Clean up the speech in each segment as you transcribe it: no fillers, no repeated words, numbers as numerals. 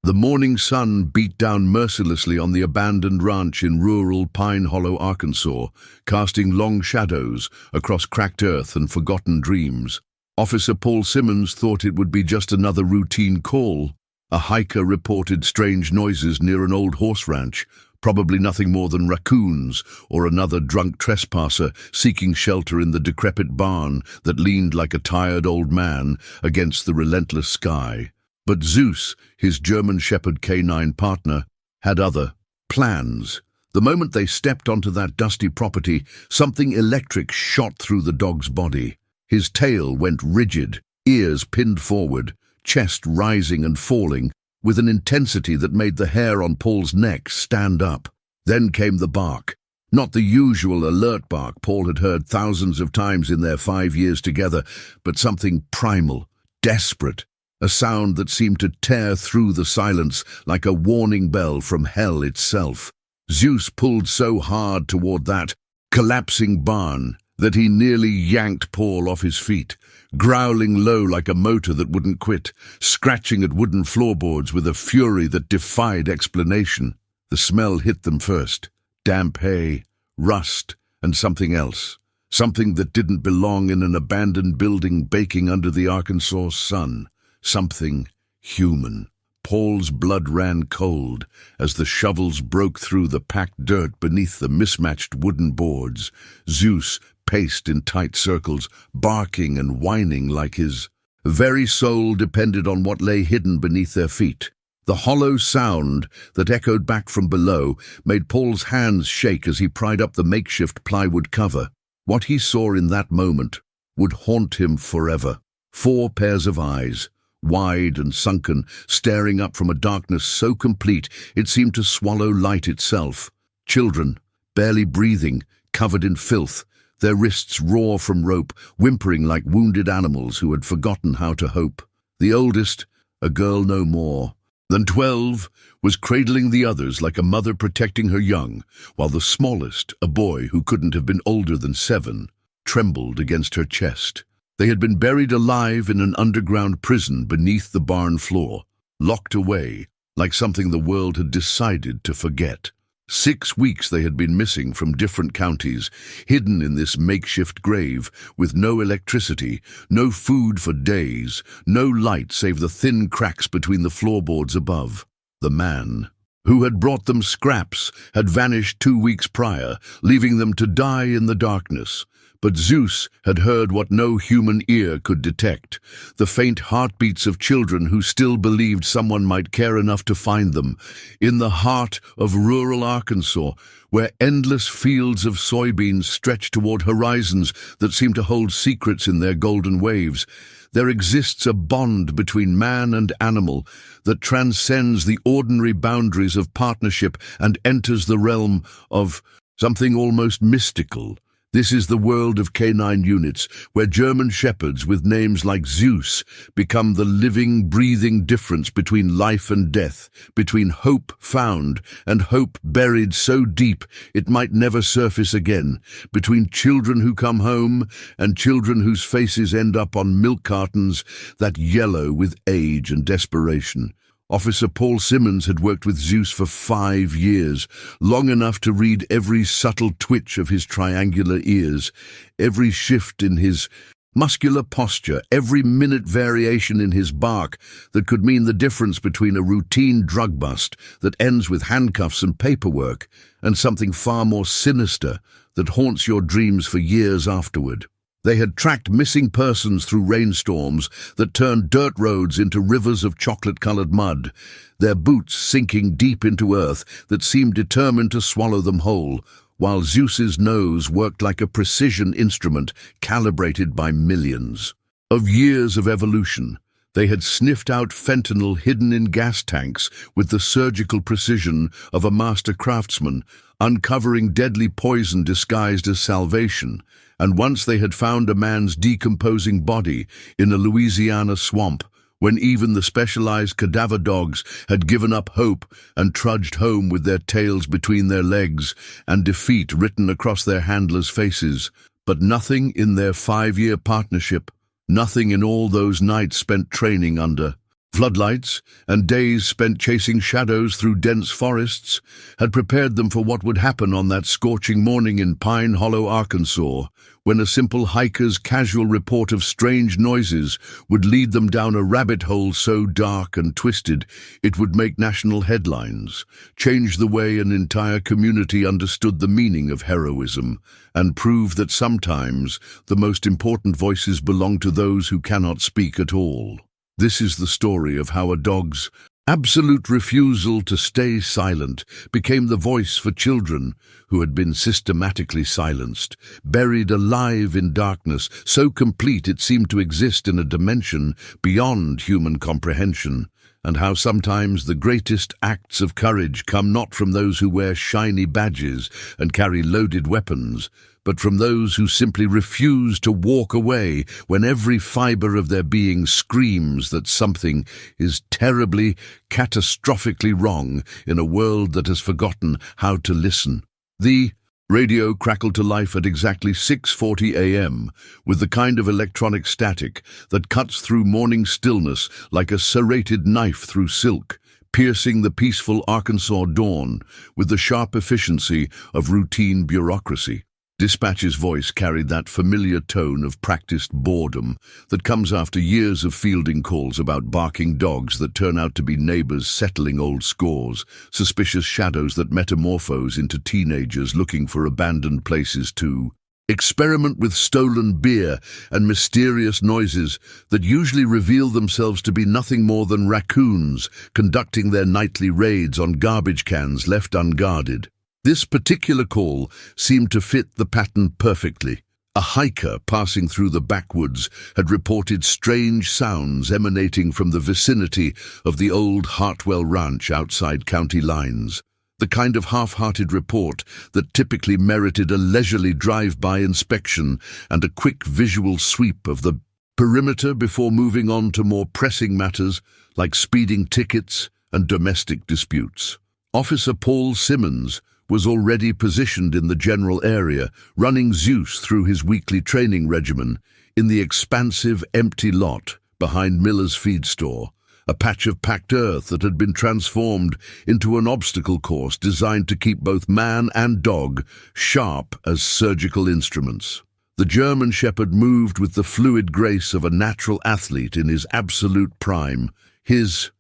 The morning sun beat down mercilessly on the abandoned ranch in rural Pine Hollow, Arkansas, casting long shadows across cracked earth and forgotten dreams. Officer Paul Simmons thought it would be just another routine call. A hiker reported strange noises near an old horse ranch, probably nothing more than raccoons or another drunk trespasser seeking shelter in the decrepit barn that leaned like a tired old man against the relentless sky. But Zeus, his German Shepherd K9 partner, had other plans. The moment they stepped onto that dusty property, something electric shot through the dog's body. His tail went rigid, ears pinned forward, chest rising and falling, with an intensity that made the hair on Paul's neck stand up. Then came the bark. Not the usual alert bark Paul had heard thousands of times in their 5 years together, but something primal, desperate. A sound that seemed to tear through the silence like a warning bell from hell itself. Zeus pulled so hard toward that collapsing barn that he nearly yanked Paul off his feet, growling low like a motor that wouldn't quit, scratching at wooden floorboards with a fury that defied explanation. The smell hit them first. Damp hay, rust, and something else. Something that didn't belong in an abandoned building baking under the Arkansas sun. Something human. Paul's blood ran cold as the shovels broke through the packed dirt beneath the mismatched wooden boards. Zeus paced in tight circles, barking and whining like his very soul depended on what lay hidden beneath their feet. The hollow sound that echoed back from below made Paul's hands shake as he pried up the makeshift plywood cover. What he saw in that moment would haunt him forever. 4 pairs of eyes, wide and sunken, staring up from a darkness so complete it seemed to swallow light itself. Children, barely breathing, covered in filth, their wrists raw from rope, whimpering like wounded animals who had forgotten how to hope. The oldest, a girl no more than 12, was cradling the others like a mother protecting her young, while the smallest, a boy who couldn't have been older than 7, trembled against her chest. They had been buried alive in an underground prison beneath the barn floor, locked away like something the world had decided to forget. 6 weeks they had been missing from different counties, hidden in this makeshift grave, with no electricity, no food for days, no light save the thin cracks between the floorboards above. The man who had brought them scraps had vanished 2 weeks prior, leaving them to die in the darkness. But Zeus had heard what no human ear could detect, the faint heartbeats of children who still believed someone might care enough to find them, in the heart of rural Arkansas, where endless fields of soybeans stretch toward horizons that seem to hold secrets in their golden waves. There exists a bond between man and animal that transcends the ordinary boundaries of partnership and enters the realm of something almost mystical. This is the world of K9 units, where German shepherds with names like Zeus become the living, breathing difference between life and death, between hope found and hope buried so deep it might never surface again, between children who come home and children whose faces end up on milk cartons that yellow with age and desperation. Officer Paul Simmons had worked with Zeus for 5 years, long enough to read every subtle twitch of his triangular ears, every shift in his muscular posture, every minute variation in his bark that could mean the difference between a routine drug bust that ends with handcuffs and paperwork and something far more sinister that haunts your dreams for years afterward. They had tracked missing persons through rainstorms that turned dirt roads into rivers of chocolate-colored mud, their boots sinking deep into earth that seemed determined to swallow them whole, while Zeus's nose worked like a precision instrument calibrated by millions of years of evolution. They had sniffed out fentanyl hidden in gas tanks with the surgical precision of a master craftsman, uncovering deadly poison disguised as salvation. And once they had found a man's decomposing body in a Louisiana swamp, when even the specialized cadaver dogs had given up hope and trudged home with their tails between their legs and defeat written across their handlers' faces. But nothing in their 5-year partnership, nothing in all those nights spent training under Floodlights and days spent chasing shadows through dense forests had prepared them for what would happen on that scorching morning in Pine Hollow, Arkansas, when a simple hiker's casual report of strange noises would lead them down a rabbit hole so dark and twisted it would make national headlines, change the way an entire community understood the meaning of heroism, and prove that sometimes the most important voices belong to those who cannot speak at all. This is the story of how a dog's absolute refusal to stay silent became the voice for children who had been systematically silenced, buried alive in darkness, so complete it seemed to exist in a dimension beyond human comprehension, and how sometimes the greatest acts of courage come not from those who wear shiny badges and carry loaded weapons, but from those who simply refuse to walk away when every fiber of their being screams that something is terribly, catastrophically wrong in a world that has forgotten how to listen. The radio crackled to life at exactly 6:40 a.m. with the kind of electronic static that cuts through morning stillness like a serrated knife through silk, piercing the peaceful Arkansas dawn with the sharp efficiency of routine bureaucracy. Dispatch's voice carried that familiar tone of practiced boredom that comes after years of fielding calls about barking dogs that turn out to be neighbors settling old scores, suspicious shadows that metamorphose into teenagers looking for abandoned places to experiment with stolen beer and mysterious noises that usually reveal themselves to be nothing more than raccoons conducting their nightly raids on garbage cans left unguarded. This particular call seemed to fit the pattern perfectly. A hiker passing through the backwoods had reported strange sounds emanating from the vicinity of the old Hartwell Ranch outside county lines. The kind of half-hearted report that typically merited a leisurely drive-by inspection and a quick visual sweep of the perimeter before moving on to more pressing matters like speeding tickets and domestic disputes. Officer Paul Simmons was already positioned in the general area, running Zeus through his weekly training regimen in the expansive, empty lot behind Miller's feed store, a patch of packed earth that had been transformed into an obstacle course designed to keep both man and dog sharp as surgical instruments. The German Shepherd moved with the fluid grace of a natural athlete in his absolute prime, his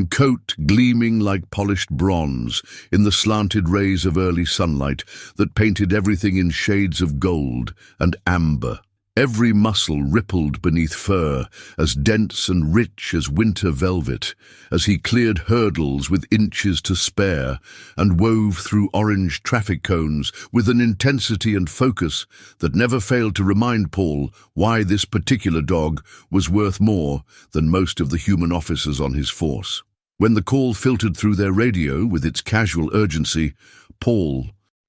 coat gleaming like polished bronze in the slanted rays of early sunlight that painted everything in shades of gold and amber. Every muscle rippled beneath fur, as dense and rich as winter velvet, as he cleared hurdles with inches to spare and wove through orange traffic cones with an intensity and focus that never failed to remind Paul why this particular dog was worth more than most of the human officers on his force. When the call filtered through their radio with its casual urgency, Paul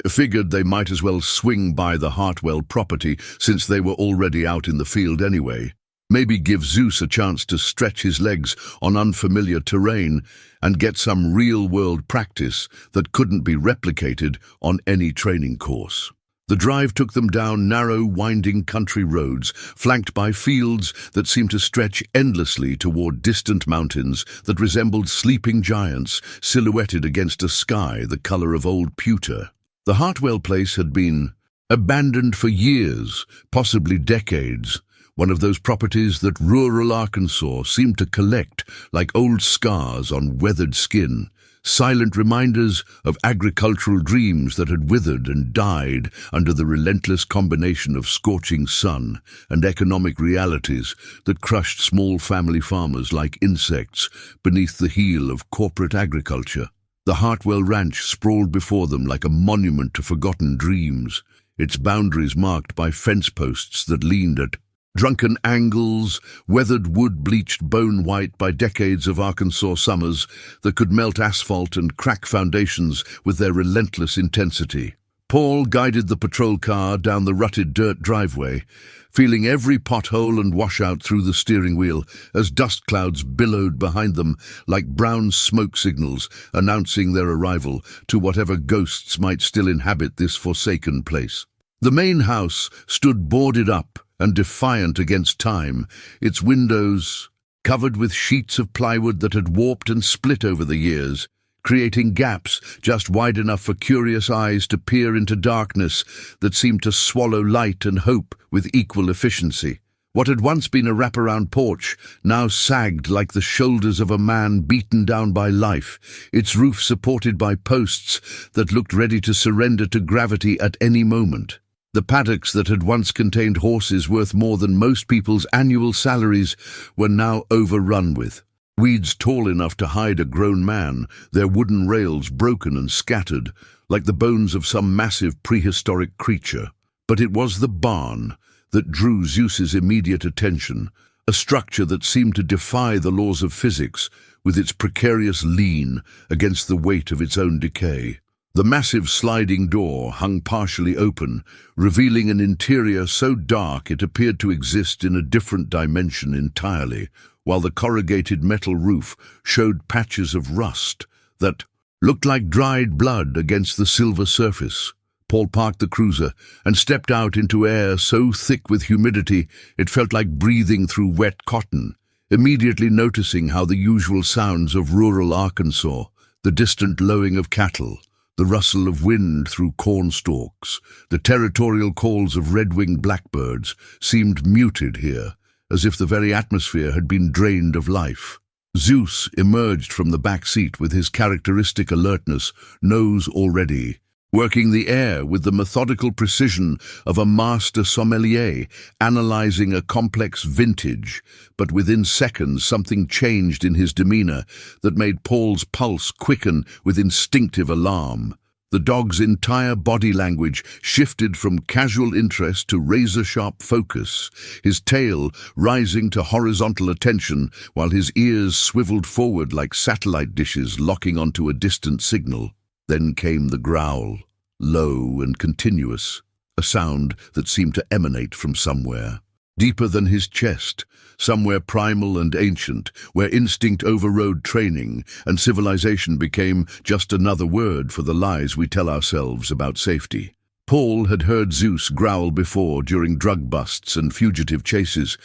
figured they might as well swing by the Hartwell property since they were already out in the field anyway. Maybe give Zeus a chance to stretch his legs on unfamiliar terrain and get some real-world practice that couldn't be replicated on any training course. The drive took them down narrow, winding country roads, flanked by fields that seemed to stretch endlessly toward distant mountains that resembled sleeping giants silhouetted against a sky the color of old pewter. The Hartwell place had been abandoned for years, possibly decades, one of those properties that rural Arkansas seemed to collect like old scars on weathered skin, silent reminders of agricultural dreams that had withered and died under the relentless combination of scorching sun and economic realities that crushed small family farmers like insects beneath the heel of corporate agriculture. The Hartwell Ranch sprawled before them like a monument to forgotten dreams, its boundaries marked by fence posts that leaned at drunken angles, weathered wood bleached bone white by decades of Arkansas summers that could melt asphalt and crack foundations with their relentless intensity. Paul guided the patrol car down the rutted dirt driveway, feeling every pothole and washout through the steering wheel as dust clouds billowed behind them like brown smoke signals announcing their arrival to whatever ghosts might still inhabit this forsaken place. The main house stood boarded up and defiant against time, its windows covered with sheets of plywood that had warped and split over the years, creating gaps just wide enough for curious eyes to peer into darkness that seemed to swallow light and hope with equal efficiency. What had once been a wraparound porch now sagged like the shoulders of a man beaten down by life, its roof supported by posts that looked ready to surrender to gravity at any moment. The paddocks that had once contained horses worth more than most people's annual salaries were now overrun with weeds tall enough to hide a grown man, their wooden rails broken and scattered, like the bones of some massive prehistoric creature. But it was the barn that drew Zeus's immediate attention, a structure that seemed to defy the laws of physics with its precarious lean against the weight of its own decay. The massive sliding door hung partially open, revealing an interior so dark it appeared to exist in a different dimension entirely, while the corrugated metal roof showed patches of rust that looked like dried blood against the silver surface. Paul parked the cruiser and stepped out into air so thick with humidity it felt like breathing through wet cotton, immediately noticing how the usual sounds of rural Arkansas, the distant lowing of cattle, the rustle of wind through corn stalks, the territorial calls of red-winged blackbirds, seemed muted here, as if the very atmosphere had been drained of life. Zeus emerged from the back seat with his characteristic alertness, nose already, working the air with the methodical precision of a master sommelier, analyzing a complex vintage. But within seconds something changed in his demeanor that made Paul's pulse quicken with instinctive alarm. The dog's entire body language shifted from casual interest to razor-sharp focus, his tail rising to horizontal attention while his ears swiveled forward like satellite dishes locking onto a distant signal. Then came the growl, low and continuous, a sound that seemed to emanate from somewhere, deeper than his chest, somewhere primal and ancient, where instinct overrode training and civilization became just another word for the lies we tell ourselves about safety. Paul had heard Zeus growl before during drug busts and fugitive chases,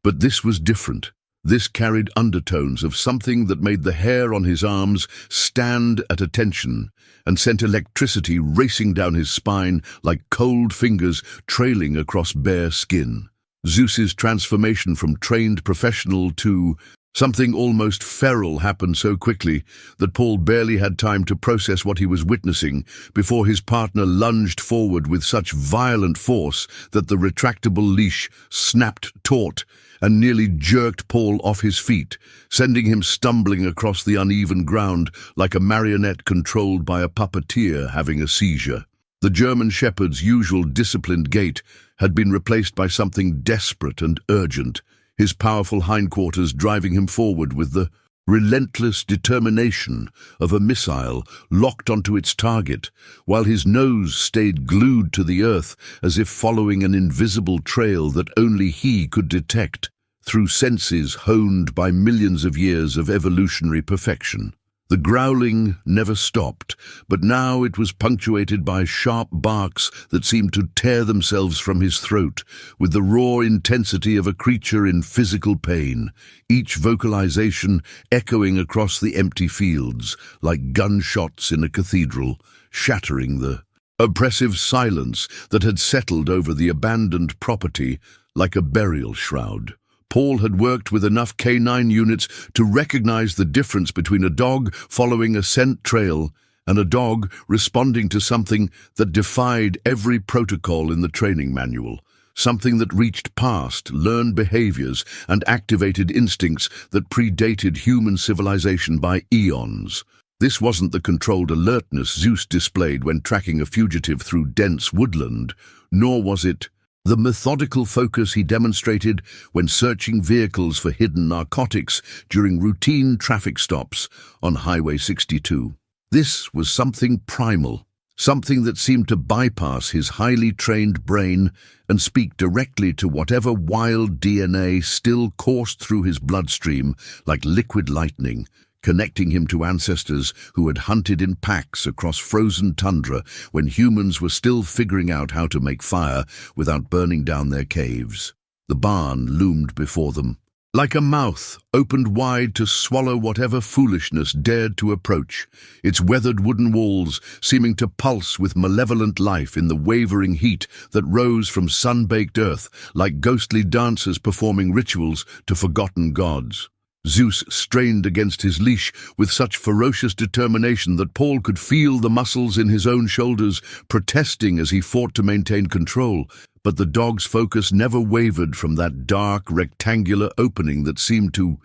but this was different. This carried undertones of something that made the hair on his arms stand at attention and sent electricity racing down his spine like cold fingers trailing across bare skin. Zeus's transformation from trained professional to something almost feral happened so quickly that Paul barely had time to process what he was witnessing before his partner lunged forward with such violent force that the retractable leash snapped taut and nearly jerked Paul off his feet, sending him stumbling across the uneven ground like a marionette controlled by a puppeteer having a seizure. The German shepherd's usual disciplined gait had been replaced by something desperate and urgent, his powerful hindquarters driving him forward with the relentless determination of a missile locked onto its target, while his nose stayed glued to the earth as if following an invisible trail that only he could detect through senses honed by millions of years of evolutionary perfection. The growling never stopped, but now it was punctuated by sharp barks that seemed to tear themselves from his throat, with the raw intensity of a creature in physical pain, each vocalization echoing across the empty fields like gunshots in a cathedral, shattering the oppressive silence that had settled over the abandoned property like a burial shroud. Paul had worked with enough K9 units to recognize the difference between a dog following a scent trail and a dog responding to something that defied every protocol in the training manual, something that reached past learned behaviors and activated instincts that predated human civilization by eons. This wasn't the controlled alertness Zeus displayed when tracking a fugitive through dense woodland, nor was it the methodical focus he demonstrated when searching vehicles for hidden narcotics during routine traffic stops on Highway 62. This was something primal, something that seemed to bypass his highly trained brain and speak directly to whatever wild DNA still coursed through his bloodstream like liquid lightning, connecting him to ancestors who had hunted in packs across frozen tundra when humans were still figuring out how to make fire without burning down their caves. The barn loomed before them, like a mouth opened wide to swallow whatever foolishness dared to approach, its weathered wooden walls seeming to pulse with malevolent life in the wavering heat that rose from sun-baked earth, like ghostly dancers performing rituals to forgotten gods. Zeus strained against his leash with such ferocious determination that Paul could feel the muscles in his own shoulders protesting as he fought to maintain control, but the dog's focus never wavered from that dark, rectangular opening that seemed to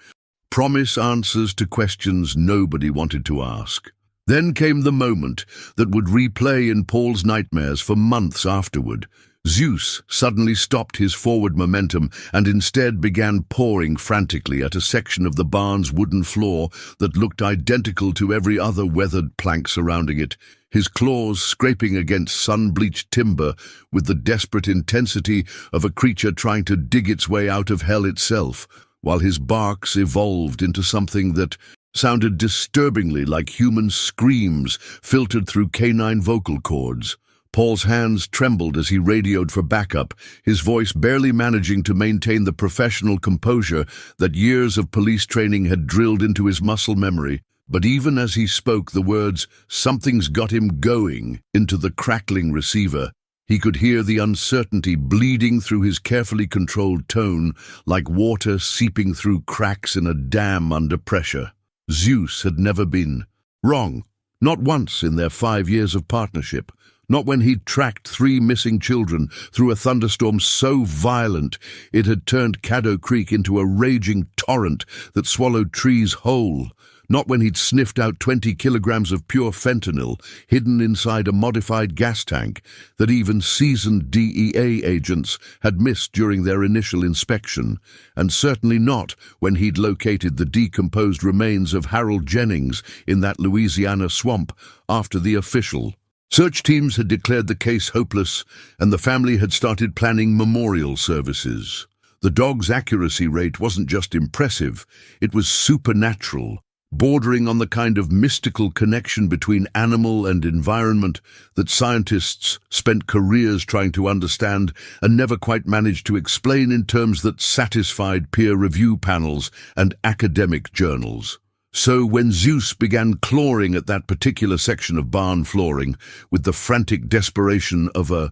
promise answers to questions nobody wanted to ask. Then came the moment that would replay in Paul's nightmares for months afterward. Zeus suddenly stopped his forward momentum and instead began pawing frantically at a section of the barn's wooden floor that looked identical to every other weathered plank surrounding it, his claws scraping against sun-bleached timber with the desperate intensity of a creature trying to dig its way out of hell itself, while his barks evolved into something that sounded disturbingly like human screams filtered through canine vocal cords. Paul's hands trembled as he radioed for backup, his voice barely managing to maintain the professional composure that years of police training had drilled into his muscle memory. But even as he spoke the words, "Something's got him going," into the crackling receiver, he could hear the uncertainty bleeding through his carefully controlled tone, like water seeping through cracks in a dam under pressure. Zeus had never been wrong, not once in their 5 years of partnership. Not when he'd tracked 3 missing children through a thunderstorm so violent it had turned Caddo Creek into a raging torrent that swallowed trees whole. Not when he'd sniffed out 20 kilograms of pure fentanyl hidden inside a modified gas tank that even seasoned DEA agents had missed during their initial inspection. And certainly not when he'd located the decomposed remains of Harold Jennings in that Louisiana swamp after the official search teams had declared the case hopeless, and the family had started planning memorial services. The dog's accuracy rate wasn't just impressive, it was supernatural, bordering on the kind of mystical connection between animal and environment that scientists spent careers trying to understand and never quite managed to explain in terms that satisfied peer review panels and academic journals. So when Zeus began clawing at that particular section of barn flooring with the frantic desperation of a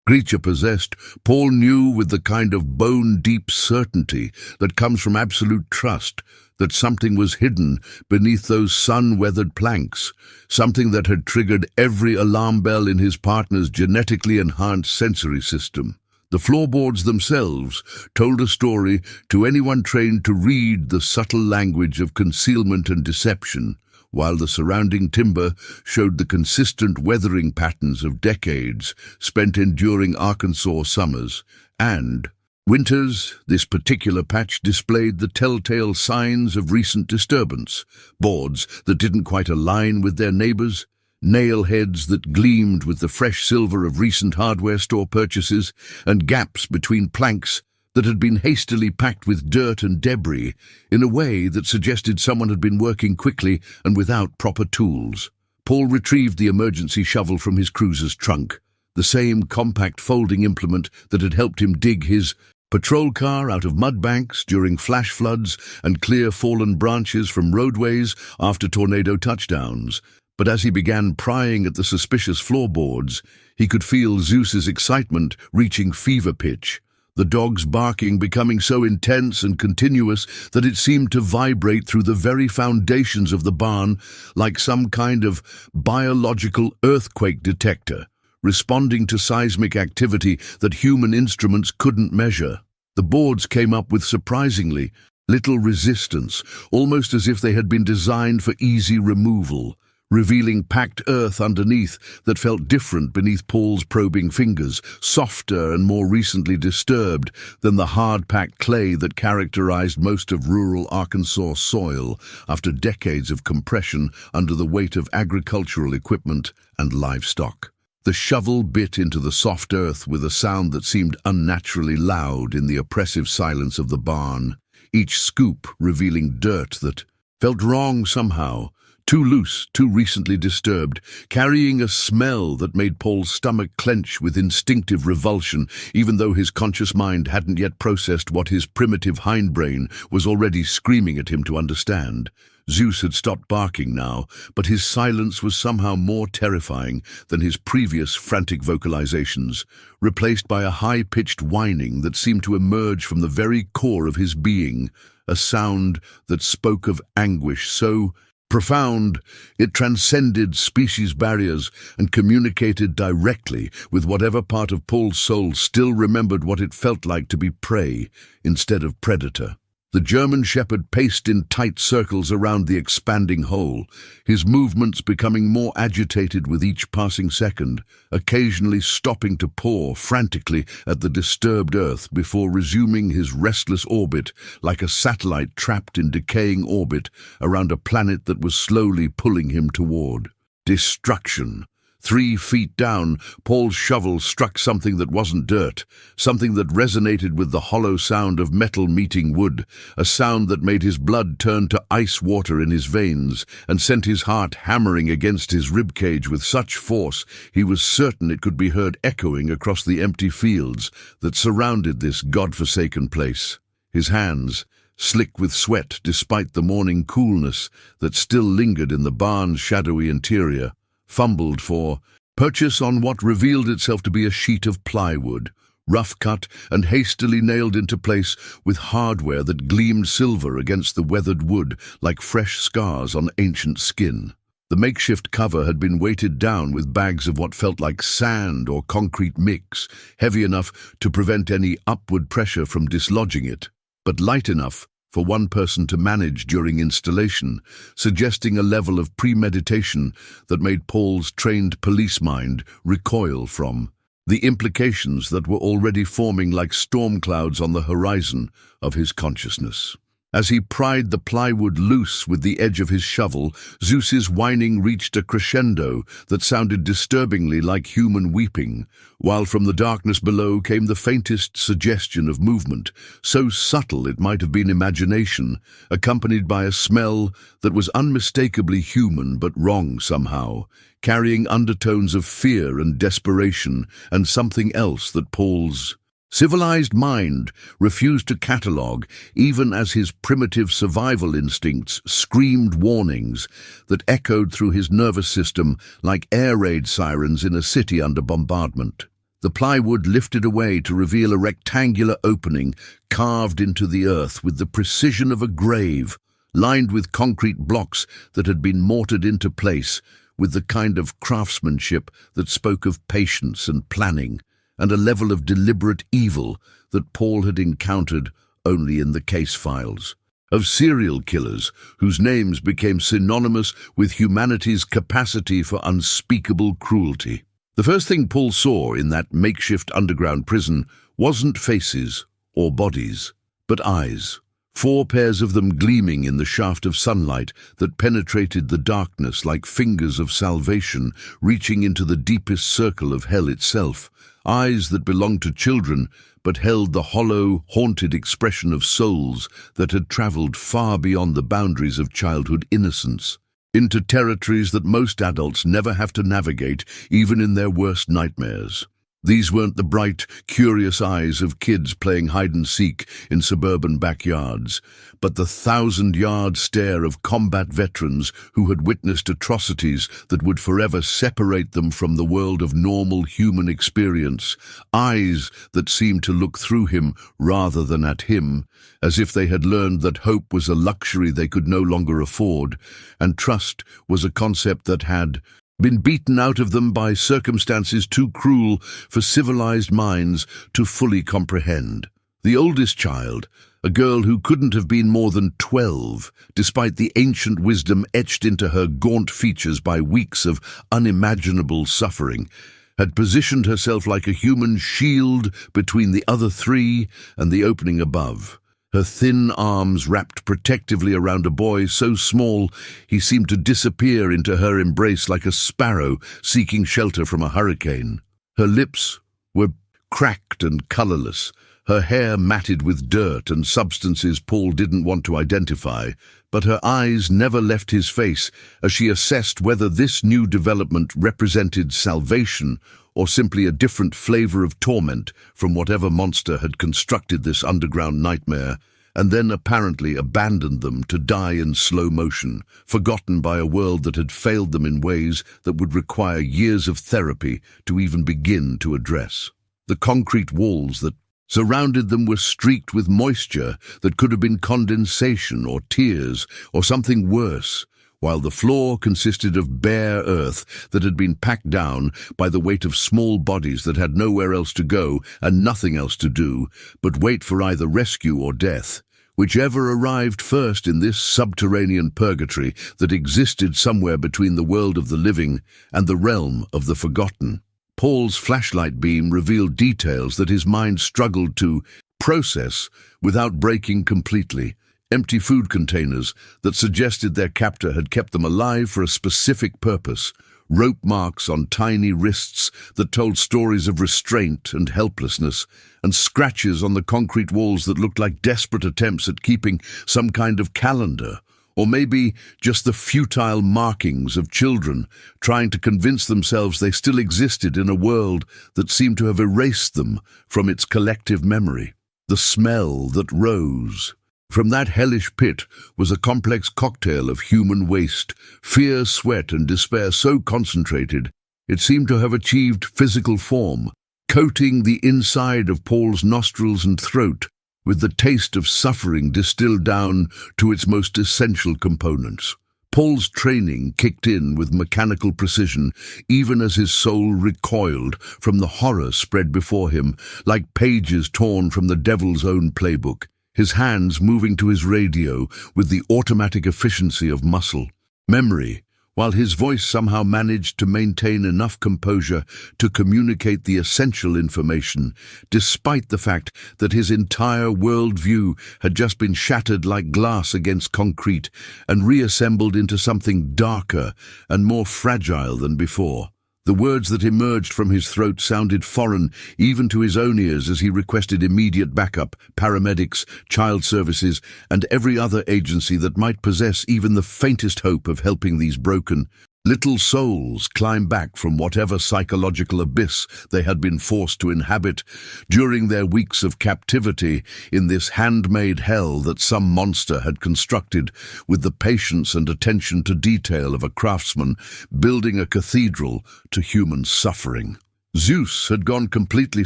creature possessed, Paul knew with the kind of bone-deep certainty that comes from absolute trust that something was hidden beneath those sun-weathered planks, something that had triggered every alarm bell in his partner's genetically enhanced sensory system. The floorboards themselves told a story to anyone trained to read the subtle language of concealment and deception, while the surrounding timber showed the consistent weathering patterns of decades spent enduring Arkansas summers. And winters, this particular patch displayed the telltale signs of recent disturbance: boards that didn't quite align with their neighbors, nail heads that gleamed with the fresh silver of recent hardware store purchases, and gaps between planks that had been hastily packed with dirt and debris in a way that suggested someone had been working quickly and without proper tools. Paul retrieved the emergency shovel from his cruiser's trunk, the same compact folding implement that had helped him dig his patrol car out of mud banks during flash floods and clear fallen branches from roadways after tornado touchdowns. But as he began prying at the suspicious floorboards, he could feel Zeus's excitement reaching fever pitch, the dog's barking becoming so intense and continuous that it seemed to vibrate through the very foundations of the barn like some kind of biological earthquake detector, responding to seismic activity that human instruments couldn't measure. The boards came up with surprisingly little resistance, almost as if they had been designed for easy removal, revealing packed earth underneath that felt different beneath Paul's probing fingers, softer and more recently disturbed than the hard-packed clay that characterized most of rural Arkansas soil after decades of compression under the weight of agricultural equipment and livestock. The shovel bit into the soft earth with a sound that seemed unnaturally loud in the oppressive silence of the barn, each scoop revealing dirt that felt wrong somehow, too loose, too recently disturbed, carrying a smell that made Paul's stomach clench with instinctive revulsion, even though his conscious mind hadn't yet processed what his primitive hindbrain was already screaming at him to understand. Zeus had stopped barking now, but his silence was somehow more terrifying than his previous frantic vocalizations, replaced by a high-pitched whining that seemed to emerge from the very core of his being, a sound that spoke of anguish so profound, it transcended species barriers and communicated directly with whatever part of Paul's soul still remembered what it felt like to be prey instead of predator. The German shepherd paced in tight circles around the expanding hole, his movements becoming more agitated with each passing second, occasionally stopping to paw frantically at the disturbed earth before resuming his restless orbit like a satellite trapped in decaying orbit around a planet that was slowly pulling him toward destruction. 3 feet down, Paul's shovel struck something that wasn't dirt, something that resonated with the hollow sound of metal meeting wood, a sound that made his blood turn to ice water in his veins and sent his heart hammering against his ribcage with such force he was certain it could be heard echoing across the empty fields that surrounded this godforsaken place. His hands, slick with sweat despite the morning coolness that still lingered in the barn's shadowy interior, fumbled for purchase on what revealed itself to be a sheet of plywood, rough cut and hastily nailed into place with hardware that gleamed silver against the weathered wood like fresh scars on ancient skin. The makeshift cover had been weighted down with bags of what felt like sand or concrete mix, heavy enough to prevent any upward pressure from dislodging it, but light enough for one person to manage during installation, suggesting a level of premeditation that made Paul's trained police mind recoil from the implications that were already forming like storm clouds on the horizon of his consciousness. As he pried the plywood loose with the edge of his shovel, Zeus's whining reached a crescendo that sounded disturbingly like human weeping, while from the darkness below came the faintest suggestion of movement, so subtle it might have been imagination, accompanied by a smell that was unmistakably human but wrong somehow, carrying undertones of fear and desperation and something else that Paul's civilized mind refused to catalogue, even as his primitive survival instincts screamed warnings that echoed through his nervous system like air raid sirens in a city under bombardment. The plywood lifted away to reveal a rectangular opening carved into the earth with the precision of a grave, lined with concrete blocks that had been mortared into place with the kind of craftsmanship that spoke of patience and planning, and a level of deliberate evil that Paul had encountered only in the case files of serial killers whose names became synonymous with humanity's capacity for unspeakable cruelty. The first thing Paul saw in that makeshift underground prison wasn't faces or bodies, but eyes. 4 pairs of them gleaming in the shaft of sunlight that penetrated the darkness like fingers of salvation reaching into the deepest circle of hell itself. Eyes that belonged to children but held the hollow, haunted expression of souls that had traveled far beyond the boundaries of childhood innocence, into territories that most adults never have to navigate even in their worst nightmares. These weren't the bright, curious eyes of kids playing hide-and-seek in suburban backyards, but the 1,000-yard stare of combat veterans who had witnessed atrocities that would forever separate them from the world of normal human experience, eyes that seemed to look through him rather than at him, as if they had learned that hope was a luxury they could no longer afford, and trust was a concept that had been beaten out of them by circumstances too cruel for civilized minds to fully comprehend. The oldest child, a girl who couldn't have been more than 12, despite the ancient wisdom etched into her gaunt features by weeks of unimaginable suffering, had positioned herself like a human shield between the other 3 and the opening above. Her thin arms wrapped protectively around a boy so small he seemed to disappear into her embrace like a sparrow seeking shelter from a hurricane. Her lips were cracked and colorless, her hair matted with dirt and substances Paul didn't want to identify, but her eyes never left his face as she assessed whether this new development represented salvation or simply a different flavor of torment from whatever monster had constructed this underground nightmare, and then apparently abandoned them to die in slow motion, forgotten by a world that had failed them in ways that would require years of therapy to even begin to address. The concrete walls that surrounded them were streaked with moisture that could have been condensation or tears or something worse, while the floor consisted of bare earth that had been packed down by the weight of small bodies that had nowhere else to go and nothing else to do but wait for either rescue or death, whichever arrived first in this subterranean purgatory that existed somewhere between the world of the living and the realm of the forgotten. Paul's flashlight beam revealed details that his mind struggled to process without breaking completely. Empty food containers that suggested their captor had kept them alive for a specific purpose, rope marks on tiny wrists that told stories of restraint and helplessness, and scratches on the concrete walls that looked like desperate attempts at keeping some kind of calendar, or maybe just the futile markings of children trying to convince themselves they still existed in a world that seemed to have erased them from its collective memory. The smell that rose from that hellish pit was a complex cocktail of human waste, fear, sweat, and despair so concentrated it seemed to have achieved physical form, coating the inside of Paul's nostrils and throat with the taste of suffering distilled down to its most essential components. Paul's training kicked in with mechanical precision, even as his soul recoiled from the horror spread before him, like pages torn from the devil's own playbook, his hands moving to his radio with the automatic efficiency of muscle memory, while his voice somehow managed to maintain enough composure to communicate the essential information, despite the fact that his entire worldview had just been shattered like glass against concrete and reassembled into something darker and more fragile than before. The words that emerged from his throat sounded foreign even to his own ears as he requested immediate backup, paramedics, child services, and every other agency that might possess even the faintest hope of helping these broken little souls climb back from whatever psychological abyss they had been forced to inhabit during their weeks of captivity in this handmade hell that some monster had constructed with the patience and attention to detail of a craftsman building a cathedral to human suffering. Zeus had gone completely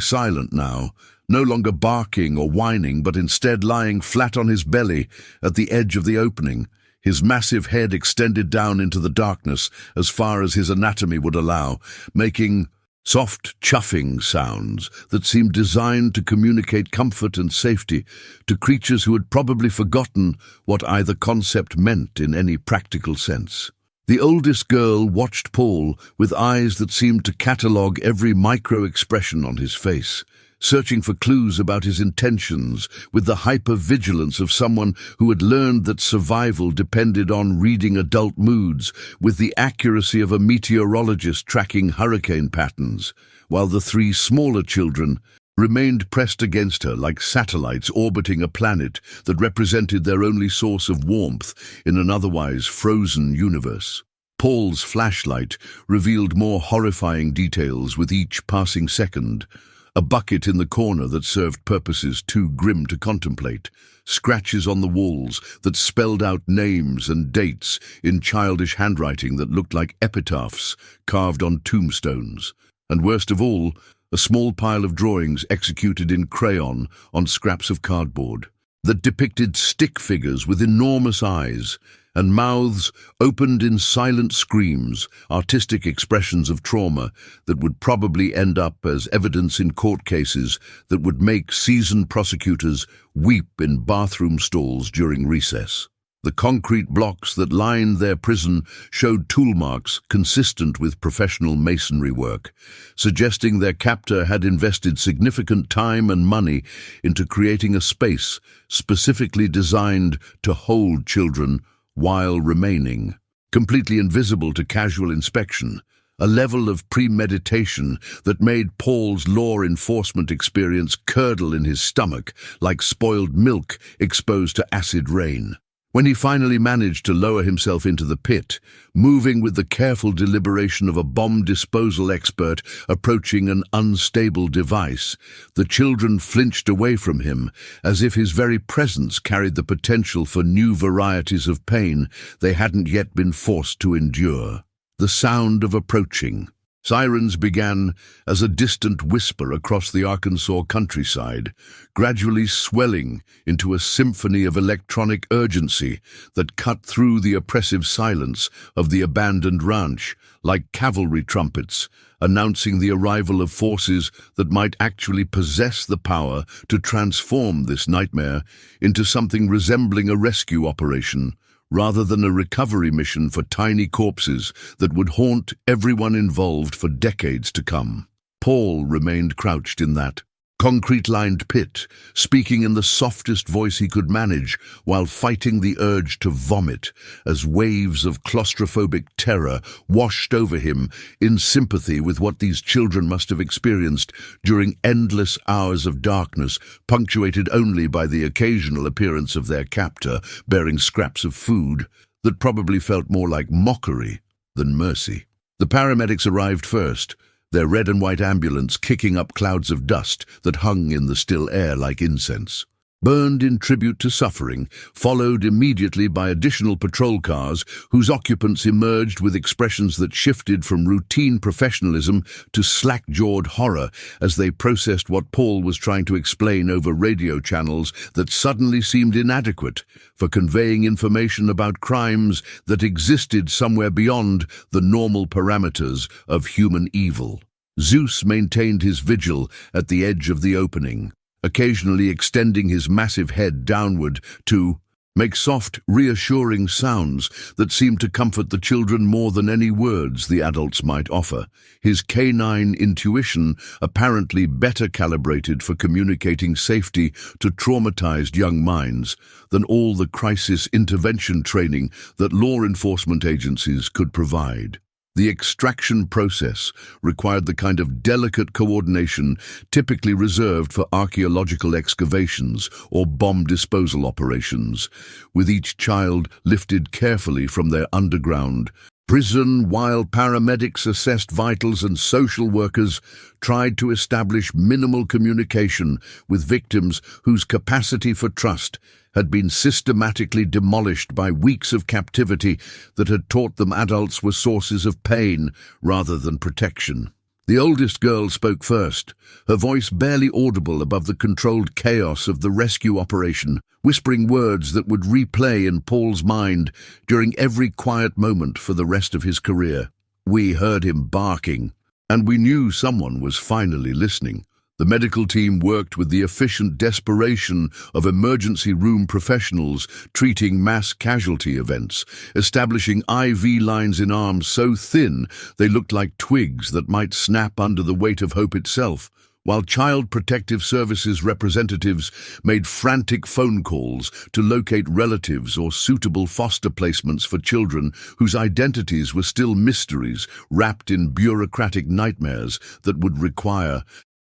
silent now, no longer barking or whining, but instead lying flat on his belly at the edge of the opening, his massive head extended down into the darkness as far as his anatomy would allow, making soft chuffing sounds that seemed designed to communicate comfort and safety to creatures who had probably forgotten what either concept meant in any practical sense. The oldest girl watched Paul with eyes that seemed to catalogue every micro-expression on his face, searching for clues about his intentions with the hyper-vigilance of someone who had learned that survival depended on reading adult moods with the accuracy of a meteorologist tracking hurricane patterns, while the three smaller children remained pressed against her like satellites orbiting a planet that represented their only source of warmth in an otherwise frozen universe. Paul's flashlight revealed more horrifying details with each passing second. A bucket in the corner that served purposes too grim to contemplate, scratches on the walls that spelled out names and dates in childish handwriting that looked like epitaphs carved on tombstones, and worst of all, a small pile of drawings executed in crayon on scraps of cardboard that depicted stick figures with enormous eyes and mouths opened in silent screams, artistic expressions of trauma that would probably end up as evidence in court cases that would make seasoned prosecutors weep in bathroom stalls during recess. The concrete blocks that lined their prison showed tool marks consistent with professional masonry work, suggesting their captor had invested significant time and money into creating a space specifically designed to hold children while remaining completely invisible to casual inspection. a level of premeditation that made Paul's law enforcement experience curdle in his stomach like spoiled milk exposed to acid rain. When he finally managed to lower himself into the pit, moving with the careful deliberation of a bomb disposal expert approaching an unstable device, the children flinched away from him, as if his very presence carried the potential for new varieties of pain they hadn't yet been forced to endure. The sound of approaching. Sirens began as a distant whisper across the Arkansas countryside, gradually swelling into a symphony of electronic urgency that cut through the oppressive silence of the abandoned ranch, like cavalry trumpets, announcing the arrival of forces that might actually possess the power to transform this nightmare into something resembling a rescue operation, rather than a recovery mission for tiny corpses that would haunt everyone involved for decades to come. Paul remained crouched in that concrete-lined pit, speaking in the softest voice he could manage while fighting the urge to vomit as waves of claustrophobic terror washed over him in sympathy with what these children must have experienced during endless hours of darkness, punctuated only by the occasional appearance of their captor bearing scraps of food that probably felt more like mockery than mercy. The paramedics arrived first, their red and white ambulance kicking up clouds of dust that hung in the still air like incense. Burned in tribute to suffering, followed immediately by additional patrol cars whose occupants emerged with expressions that shifted from routine professionalism to slack-jawed horror as they processed what Paul was trying to explain over radio channels that suddenly seemed inadequate for conveying information about crimes that existed somewhere beyond the normal parameters of human evil. Zeus maintained his vigil at the edge of the opening, occasionally extending his massive head downward to make soft, reassuring sounds that seemed to comfort the children more than any words the adults might offer. His K9 intuition apparently better calibrated for communicating safety to traumatized young minds than all the crisis intervention training that law enforcement agencies could provide. The extraction process required the kind of delicate coordination typically reserved for archaeological excavations or bomb disposal operations, with each child lifted carefully from their underground prison while paramedics assessed vitals and social workers tried to establish minimal communication with victims whose capacity for trust had been systematically demolished by weeks of captivity that had taught them adults were sources of pain rather than protection. The oldest girl spoke first, her voice barely audible above the controlled chaos of the rescue operation, whispering words that would replay in Paul's mind during every quiet moment for the rest of his career. We heard him barking, and we knew someone was finally listening. The medical team worked with the efficient desperation of emergency room professionals treating mass casualty events, establishing IV lines in arms so thin they looked like twigs that might snap under the weight of hope itself, while Child Protective Services representatives made frantic phone calls to locate relatives or suitable foster placements for children whose identities were still mysteries wrapped in bureaucratic nightmares that would require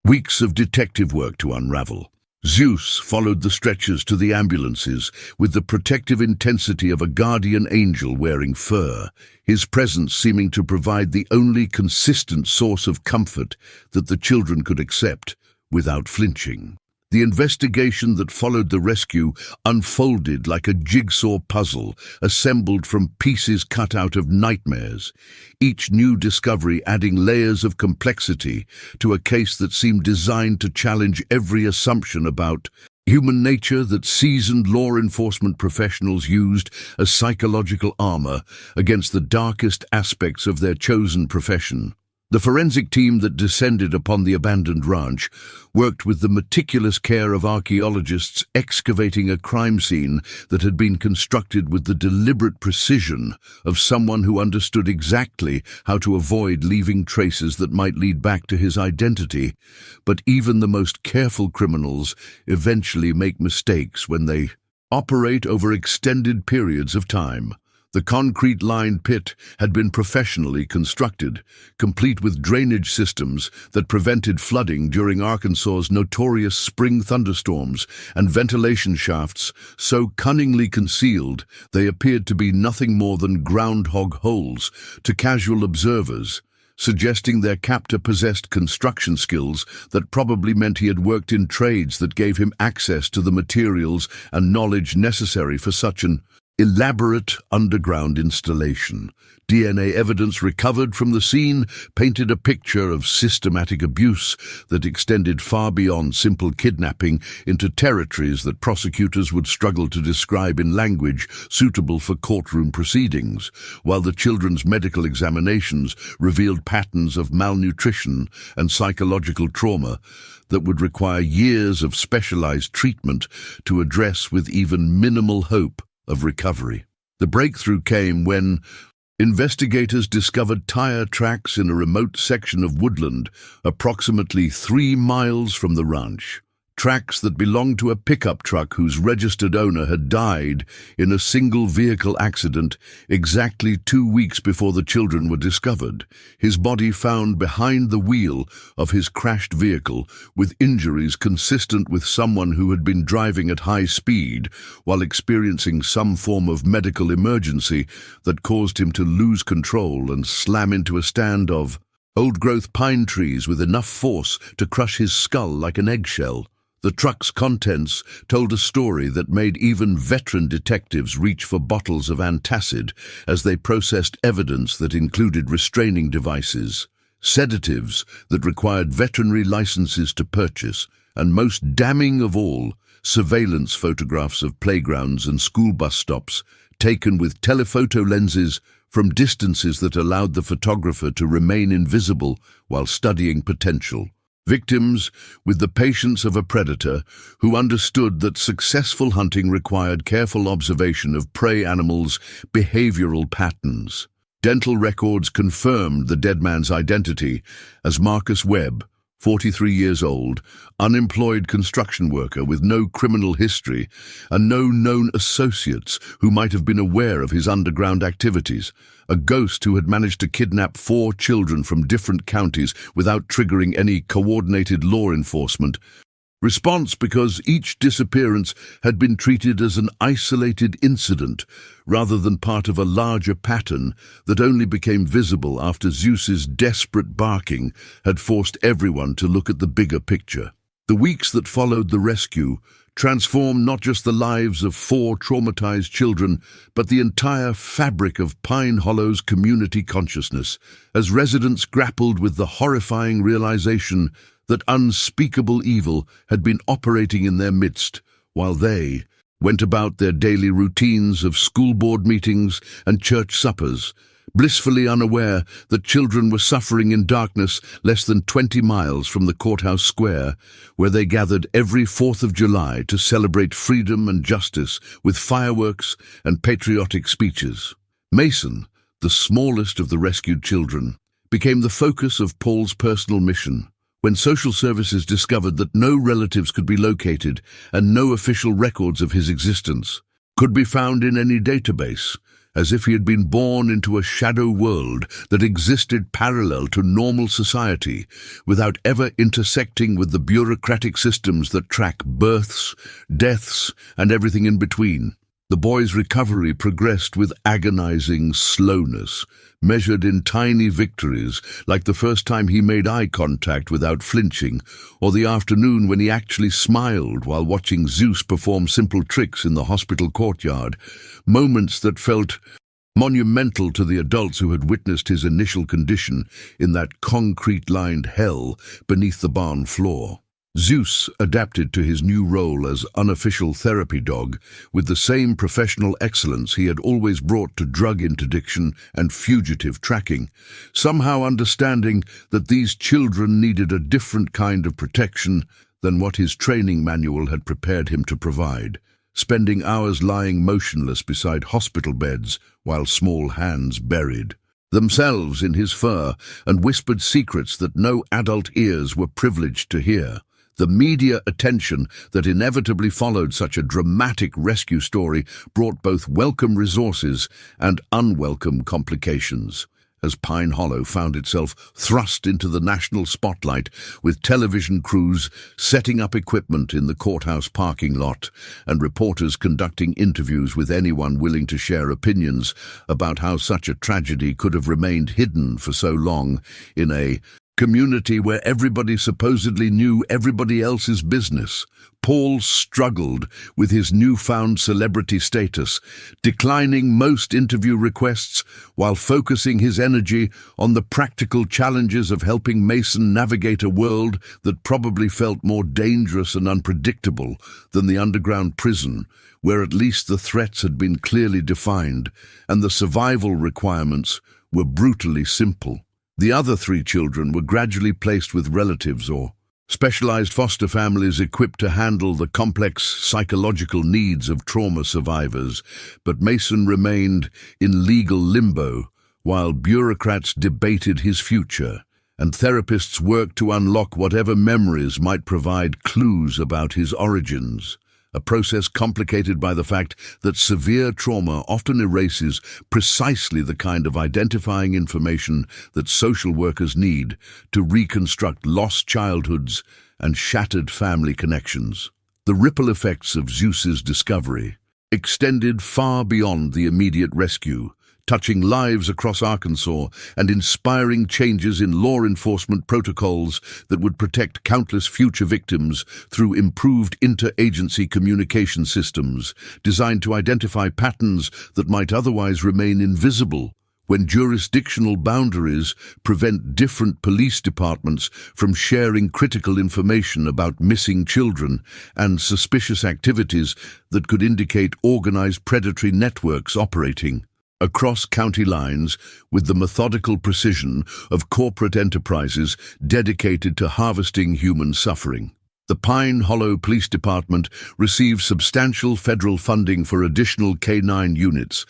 weeks of detective work to unravel. Zeus followed the stretchers to the ambulances with the protective intensity of a guardian angel wearing fur, his presence seeming to provide the only consistent source of comfort that the children could accept without flinching. The investigation that followed the rescue unfolded like a jigsaw puzzle assembled from pieces cut out of nightmares, each new discovery adding layers of complexity to a case that seemed designed to challenge every assumption about human nature that seasoned law enforcement professionals used as psychological armor against the darkest aspects of their chosen profession. The forensic team that descended upon the abandoned ranch worked with the meticulous care of archaeologists excavating a crime scene that had been constructed with the deliberate precision of someone who understood exactly how to avoid leaving traces that might lead back to his identity. But even the most careful criminals eventually make mistakes when they operate over extended periods of time. The concrete-lined pit had been professionally constructed, complete with drainage systems that prevented flooding during Arkansas's notorious spring thunderstorms, and ventilation shafts so cunningly concealed they appeared to be nothing more than groundhog holes to casual observers, suggesting their captor possessed construction skills that probably meant he had worked in trades that gave him access to the materials and knowledge necessary for such an elaborate underground installation. DNA evidence recovered from the scene painted a picture of systematic abuse that extended far beyond simple kidnapping into territories that prosecutors would struggle to describe in language suitable for courtroom proceedings, while the children's medical examinations revealed patterns of malnutrition and psychological trauma that would require years of specialized treatment to address with even minimal hope of recovery. The breakthrough came when investigators discovered tire tracks in a remote section of woodland approximately 3 miles from the ranch. Tracks that belonged to a pickup truck whose registered owner had died in a single-vehicle accident exactly 2 weeks before the children were discovered, his body found behind the wheel of his crashed vehicle with injuries consistent with someone who had been driving at high speed while experiencing some form of medical emergency that caused him to lose control and slam into a stand of old-growth pine trees with enough force to crush his skull like an eggshell. The truck's contents told a story that made even veteran detectives reach for bottles of antacid as they processed evidence that included restraining devices, sedatives that required veterinary licenses to purchase, and most damning of all, surveillance photographs of playgrounds and school bus stops taken with telephoto lenses from distances that allowed the photographer to remain invisible while studying potential. Victims with the patience of a predator who understood that successful hunting required careful observation of prey animals' behavioral patterns. Dental records confirmed the dead man's identity as Marcus Webb, 43 years old, unemployed construction worker with no criminal history and no known associates who might have been aware of his underground activities. A ghost who had managed to kidnap 4 children from different counties without triggering any coordinated law enforcement response because each disappearance had been treated as an isolated incident rather than part of a larger pattern that only became visible after Zeus's desperate barking had forced everyone to look at the bigger picture. The weeks that followed the rescue transformed not just the lives of 4 traumatized children, but the entire fabric of Pine Hollow's community consciousness, as residents grappled with the horrifying realization that unspeakable evil had been operating in their midst, while they went about their daily routines of school board meetings and church suppers, blissfully unaware that children were suffering in darkness less than 20 miles from the courthouse square, where they gathered every 4th of July to celebrate freedom and justice with fireworks and patriotic speeches. Mason, the smallest of the rescued children, became the focus of Paul's personal mission. When social services discovered that no relatives could be located and no official records of his existence could be found in any database, as if he had been born into a shadow world that existed parallel to normal society, without ever intersecting with the bureaucratic systems that track births, deaths, and everything in between. The boy's recovery progressed with agonizing slowness, measured in tiny victories, like the first time he made eye contact without flinching, or the afternoon when he actually smiled while watching Zeus perform simple tricks in the hospital courtyard, moments that felt monumental to the adults who had witnessed his initial condition in that concrete-lined hell beneath the barn floor. Zeus adapted to his new role as unofficial therapy dog with the same professional excellence he had always brought to drug interdiction and fugitive tracking, somehow understanding that these children needed a different kind of protection than what his training manual had prepared him to provide, spending hours lying motionless beside hospital beds while small hands buried themselves in his fur and whispered secrets that no adult ears were privileged to hear. The media attention that inevitably followed such a dramatic rescue story brought both welcome resources and unwelcome complications, as Pine Hollow found itself thrust into the national spotlight with television crews setting up equipment in the courthouse parking lot and reporters conducting interviews with anyone willing to share opinions about how such a tragedy could have remained hidden for so long in a community where everybody supposedly knew everybody else's business. Paul struggled with his newfound celebrity status, declining most interview requests while focusing his energy on the practical challenges of helping Mason navigate a world that probably felt more dangerous and unpredictable than the underground prison, where at least the threats had been clearly defined and the survival requirements were brutally simple. The other 3 children were gradually placed with relatives or specialized foster families equipped to handle the complex psychological needs of trauma survivors, but Mason remained in legal limbo while bureaucrats debated his future and therapists worked to unlock whatever memories might provide clues about his origins. A process complicated by the fact that severe trauma often erases precisely the kind of identifying information that social workers need to reconstruct lost childhoods and shattered family connections. The ripple effects of Zeus's discovery extended far beyond the immediate rescue, touching lives across Arkansas and inspiring changes in law enforcement protocols that would protect countless future victims through improved interagency communication systems designed to identify patterns that might otherwise remain invisible when jurisdictional boundaries prevent different police departments from sharing critical information about missing children and suspicious activities that could indicate organized predatory networks operating across county lines with the methodical precision of corporate enterprises dedicated to harvesting human suffering. The Pine Hollow Police Department received substantial federal funding for additional K9 units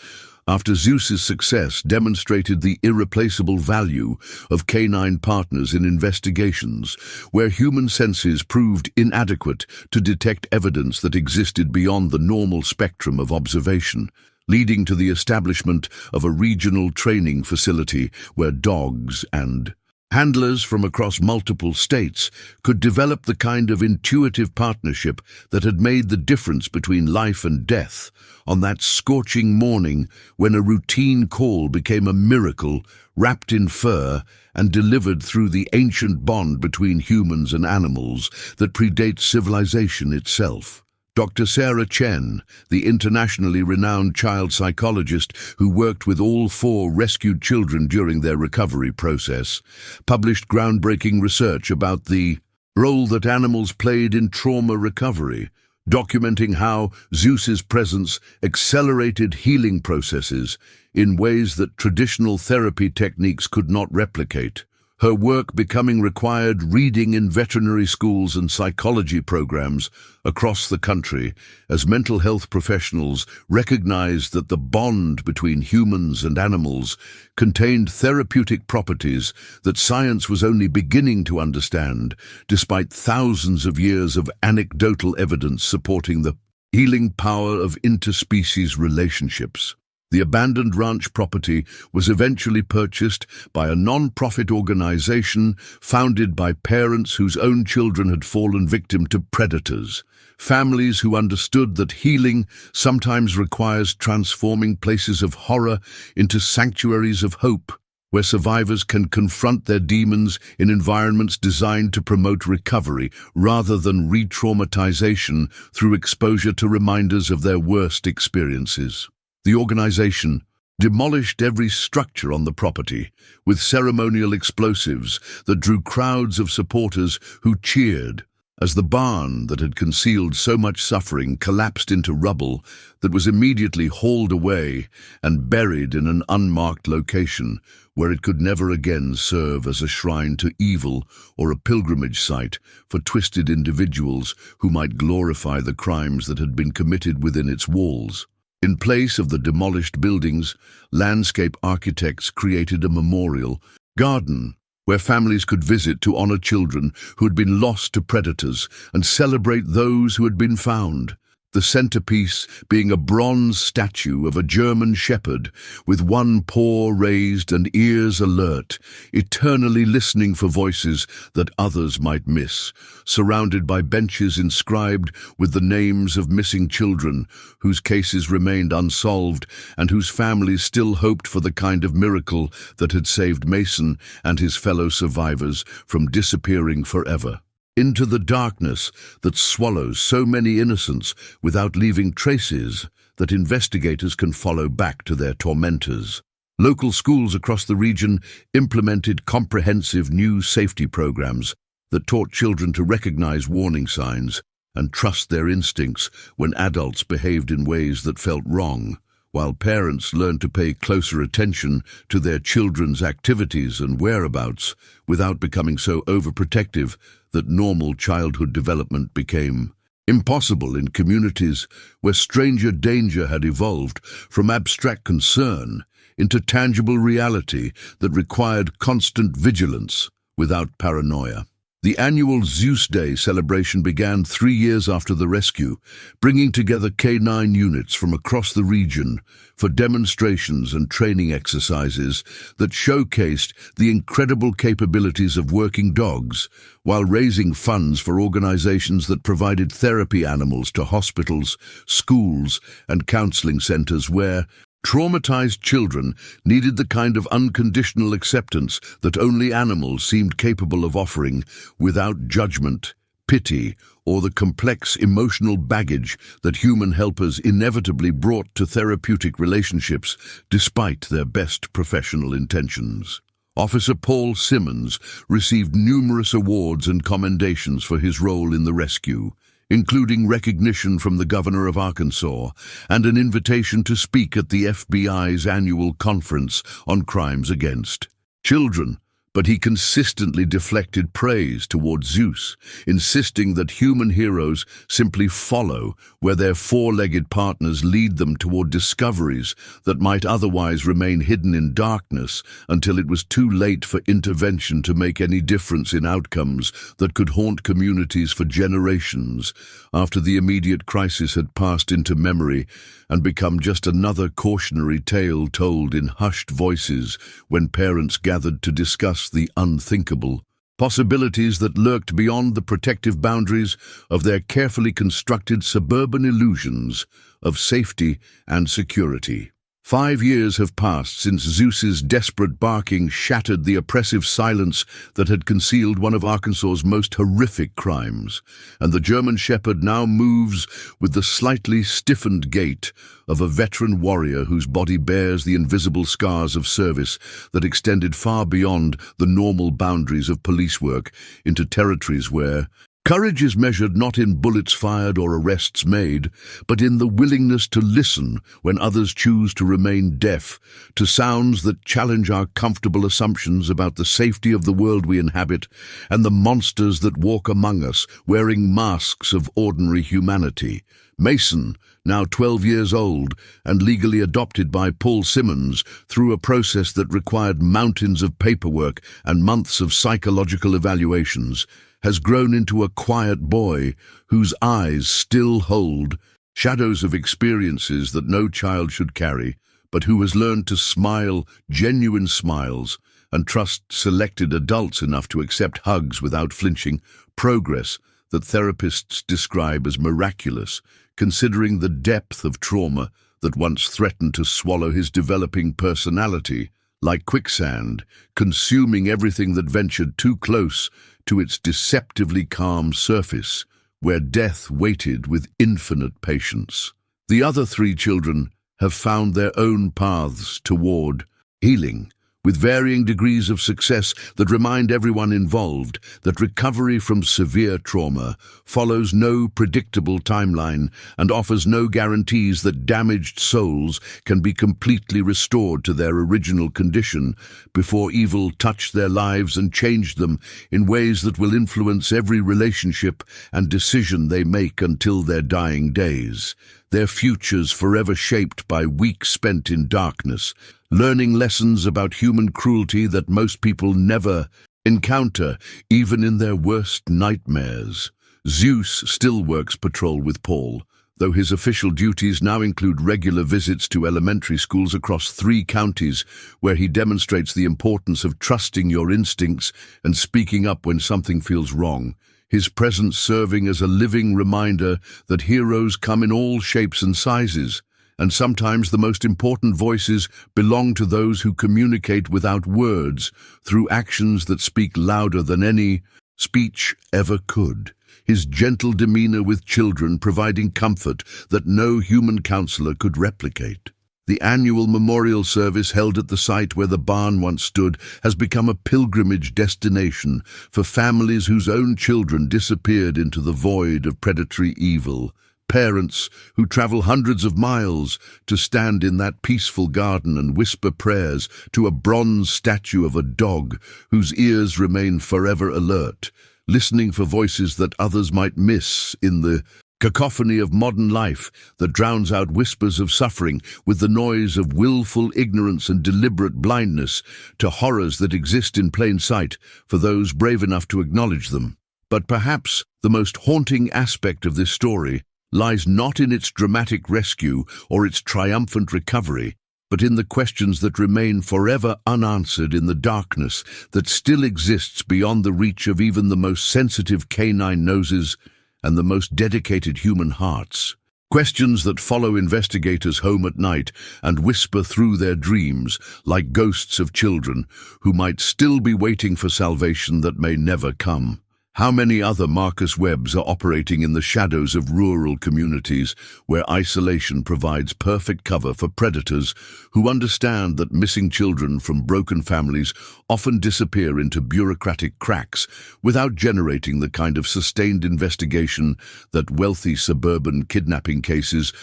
after Zeus's success demonstrated the irreplaceable value of K9 partners in investigations where human senses proved inadequate to detect evidence that existed beyond the normal spectrum of observation, leading to the establishment of a regional training facility where dogs and handlers from across multiple states could develop the kind of intuitive partnership that had made the difference between life and death on that scorching morning when a routine call became a miracle wrapped in fur and delivered through the ancient bond between humans and animals that predates civilization itself. Dr. Sarah Chen, the internationally renowned child psychologist who worked with all 4 rescued children during their recovery process, published groundbreaking research about the role that animals played in trauma recovery, documenting how Zeus's presence accelerated healing processes in ways that traditional therapy techniques could not replicate. Her work becoming required reading in veterinary schools and psychology programs across the country as mental health professionals recognized that the bond between humans and animals contained therapeutic properties that science was only beginning to understand, despite thousands of years of anecdotal evidence supporting the healing power of interspecies relationships. The abandoned ranch property was eventually purchased by a non-profit organization founded by parents whose own children had fallen victim to predators, families who understood that healing sometimes requires transforming places of horror into sanctuaries of hope, where survivors can confront their demons in environments designed to promote recovery rather than re-traumatization through exposure to reminders of their worst experiences. The organization demolished every structure on the property with ceremonial explosives that drew crowds of supporters who cheered as the barn that had concealed so much suffering collapsed into rubble that was immediately hauled away and buried in an unmarked location where it could never again serve as a shrine to evil or a pilgrimage site for twisted individuals who might glorify the crimes that had been committed within its walls. In place of the demolished buildings, landscape architects created a memorial garden where families could visit to honor children who had been lost to predators and celebrate those who had been found. The centerpiece being a bronze statue of a German shepherd with one paw raised and ears alert, eternally listening for voices that others might miss, surrounded by benches inscribed with the names of missing children whose cases remained unsolved and whose families still hoped for the kind of miracle that had saved Mason and his fellow survivors from disappearing forever. Into the darkness that swallows so many innocents without leaving traces that investigators can follow back to their tormentors. Local schools across the region implemented comprehensive new safety programs that taught children to recognize warning signs and trust their instincts when adults behaved in ways that felt wrong, while parents learned to pay closer attention to their children's activities and whereabouts without becoming so overprotective that normal childhood development became impossible in communities where stranger danger had evolved from abstract concern into tangible reality that required constant vigilance without paranoia. The annual Zeus Day celebration began 3 years after the rescue, bringing together K9 units from across the region for demonstrations and training exercises that showcased the incredible capabilities of working dogs, while raising funds for organizations that provided therapy animals to hospitals, schools, and counseling centers where traumatized children needed the kind of unconditional acceptance that only animals seemed capable of offering, without judgment, pity, or the complex emotional baggage that human helpers inevitably brought to therapeutic relationships despite their best professional intentions. Officer Paul Simmons received numerous awards and commendations for his role in the rescue, including recognition from the governor of Arkansas and an invitation to speak at the FBI's annual conference on crimes against children. But he consistently deflected praise toward Zeus, insisting that human heroes simply follow where their four-legged partners lead them toward discoveries that might otherwise remain hidden in darkness until it was too late for intervention to make any difference in outcomes that could haunt communities for generations after the immediate crisis had passed into memory and become just another cautionary tale told in hushed voices when parents gathered to discuss the unthinkable, possibilities that lurked beyond the protective boundaries of their carefully constructed suburban illusions of safety and security. 5 years have passed since Zeus's desperate barking shattered the oppressive silence that had concealed one of Arkansas's most horrific crimes, and the German shepherd now moves with the slightly stiffened gait of a veteran warrior whose body bears the invisible scars of service that extended far beyond the normal boundaries of police work into territories where courage is measured not in bullets fired or arrests made, but in the willingness to listen when others choose to remain deaf to sounds that challenge our comfortable assumptions about the safety of the world we inhabit and the monsters that walk among us wearing masks of ordinary humanity. Mason, now 12 years old and legally adopted by Paul Simmons through a process that required mountains of paperwork and months of psychological evaluations, has grown into a quiet boy whose eyes still hold shadows of experiences that no child should carry, but who has learned to smile genuine smiles and trust selected adults enough to accept hugs without flinching, progress that therapists describe as miraculous, considering the depth of trauma that once threatened to swallow his developing personality, like quicksand, consuming everything that ventured too close to its deceptively calm surface, where death waited with infinite patience. The other 3 children have found their own paths toward healing, with varying degrees of success that remind everyone involved that recovery from severe trauma follows no predictable timeline and offers no guarantees that damaged souls can be completely restored to their original condition before evil touched their lives and changed them in ways that will influence every relationship and decision they make until their dying days, their futures forever shaped by weeks spent in darkness, learning lessons about human cruelty that most people never encounter even in their worst nightmares. Zeus still works patrol with Paul, though his official duties now include regular visits to elementary schools across 3 counties, where he demonstrates the importance of trusting your instincts and speaking up when something feels wrong, his presence serving as a living reminder that heroes come in all shapes and sizes, and sometimes the most important voices belong to those who communicate without words, through actions that speak louder than any speech ever could. His gentle demeanor with children providing comfort that no human counselor could replicate. The annual memorial service held at the site where the barn once stood has become a pilgrimage destination for families whose own children disappeared into the void of predatory evil. Parents who travel hundreds of miles to stand in that peaceful garden and whisper prayers to a bronze statue of a dog whose ears remain forever alert, listening for voices that others might miss in the cacophony of modern life that drowns out whispers of suffering with the noise of willful ignorance and deliberate blindness to horrors that exist in plain sight for those brave enough to acknowledge them. But perhaps the most haunting aspect of this story lies not in its dramatic rescue or its triumphant recovery, but in the questions that remain forever unanswered in the darkness that still exists beyond the reach of even the most sensitive canine noses and the most dedicated human hearts. Questions that follow investigators home at night and whisper through their dreams like ghosts of children who might still be waiting for salvation that may never come. How many other Marcus Webbs are operating in the shadows of rural communities where isolation provides perfect cover for predators who understand that missing children from broken families often disappear into bureaucratic cracks without generating the kind of sustained investigation that wealthy suburban kidnapping cases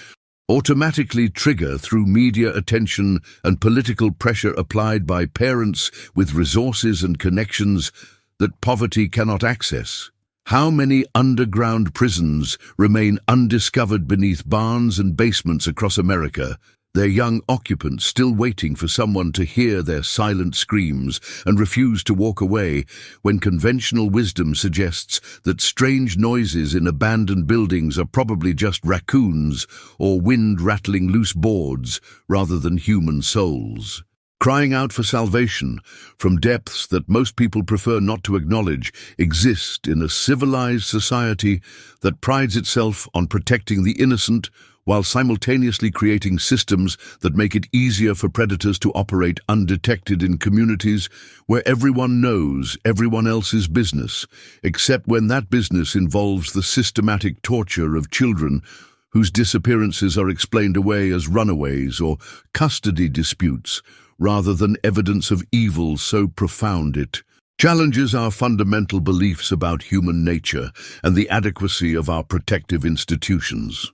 automatically trigger through media attention and political pressure applied by parents with resources and connections that poverty cannot access? How many underground prisons remain undiscovered beneath barns and basements across America, their young occupants still waiting for someone to hear their silent screams and refuse to walk away when conventional wisdom suggests that strange noises in abandoned buildings are probably just raccoons or wind rattling loose boards rather than human souls? Crying out for salvation from depths that most people prefer not to acknowledge exist in a civilized society that prides itself on protecting the innocent while simultaneously creating systems that make it easier for predators to operate undetected in communities where everyone knows everyone else's business, except when that business involves the systematic torture of children whose disappearances are explained away as runaways or custody disputes, rather than evidence of evil so profound it challenges our fundamental beliefs about human nature and the adequacy of our protective institutions.